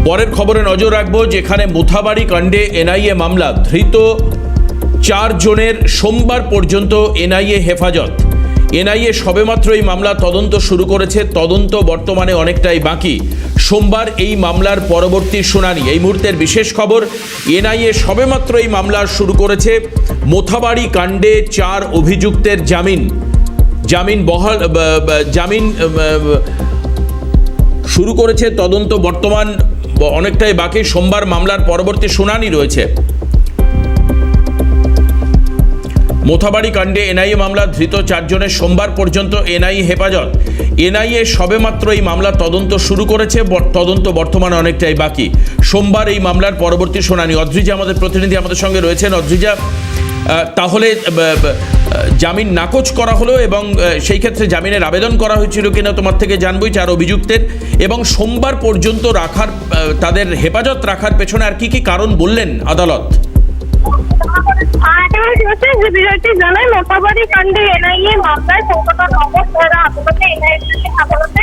পরের খবরে নজর রাখবো, যেখানে মোথাবাড়ি কাণ্ডে এনআইএ মামলা, ধৃত 4 জনের সোমবার পর্যন্ত এনআইএ হেফাজত। এনআইএ সবেমাত্র এই মামলা তদন্ত শুরু করেছে, তদন্ত বর্তমানে অনেকটাই বাকি। সোমবার এই মামলার পরবর্তী শুনানি। এই মুহূর্তের বিশেষ খবর, এনআইএ সবেমাত্র এই মামলা শুরু করেছে। মোথাবাড়ি কাণ্ডে 4 অভিযুক্তের জামিন শুরু করেছে। তদন্ত বর্তমান অনেকটাই বাকি। সোমবার মামলার পরবর্তী শুনানি রয়েছে। মোথাবাড়ি কাণ্ডে এনআইএ মামলা, ধৃত 4 জনের সোমবার পর্যন্ত এনআইএ হেফাজত। এনআইএ সবেমাত্র এই মামলা তদন্ত শুরু করেছে, তদন্ত বর্তমানে অনেকটাই বাকি। সোমবার এই মামলার পরবর্তী শুনানি। অদ্রিজা আমাদের প্রতিনিধি আমাদের সঙ্গে রয়েছেন। অদ্রিজা, তাহলে জামিন নাকচ করা হলো এবং সেই ক্ষেত্রে জামিনের আবেদন করা হয়েছিল কিনা তোমার থেকে জানবই 4 অভিযুক্তের, এবং সোমবার পর্যন্ত তাদের হেফাজত রাখার পেছনে আর কি কি কারণ বললেন আদালত? যে বিষয়টি জানায়, মোথাবাড়ি কাণ্ডে এনআইএ মামলায় কলকাতা নগর ধারা আদালতে আদালতে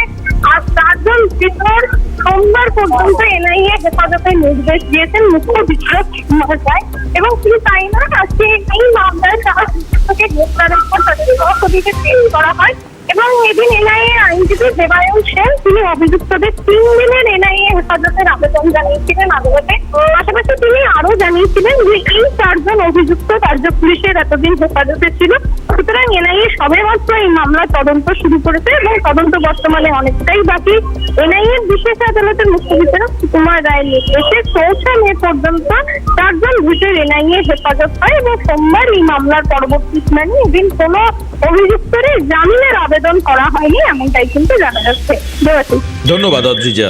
আজ 4 জন ধৃতর সোমবার পর্যন্ত এনআইএ হেফাজতের নির্দেশ দিয়েছেন মুখ্য বিচারক মহাশয়। এবং শুধু তাই না, আজকে এই মামলায় 4 ধৃতকে গ্রেপ্তারের পর তাদের সহযোগীকে পেশ করা হয়। এবং এদিন এনআইএ আইনজীবী দেবায়ন সেন তিনি অভিযুক্তদের 3 দিনের এনআইএ হেফাজতের আবেদন জানিয়েছিলেন আদালতে। পাশাপাশি তিনি আরো জানিয়েছিলেন যে এই 4 জন অভিযুক্ত রাজ্য পুলিশের এতদিন হেফাজতে ছিল, সুতরাং এনআইএ সবেমাত্র এই মামলার তদন্ত শুরু করেছে এবং তদন্ত বর্তমানে অনেকটাই বাকি। এনআইএ বিশেষ আদালতের মুখ্য বিচারক সুকুমার রায়ের নির্দেশে 4 মে পর্যন্ত 4 জন ধৃতের এনআইএ হেফাজত হয় এবং সোমবার এই মামলার পরবর্তী শুনানি। এদিন কোনো অভিযুক্তের জামিনের আবেদন করা হয়নি, এমনটাই কিন্তু জানা যাচ্ছে। ধন্যবাদ অদ্রিজা।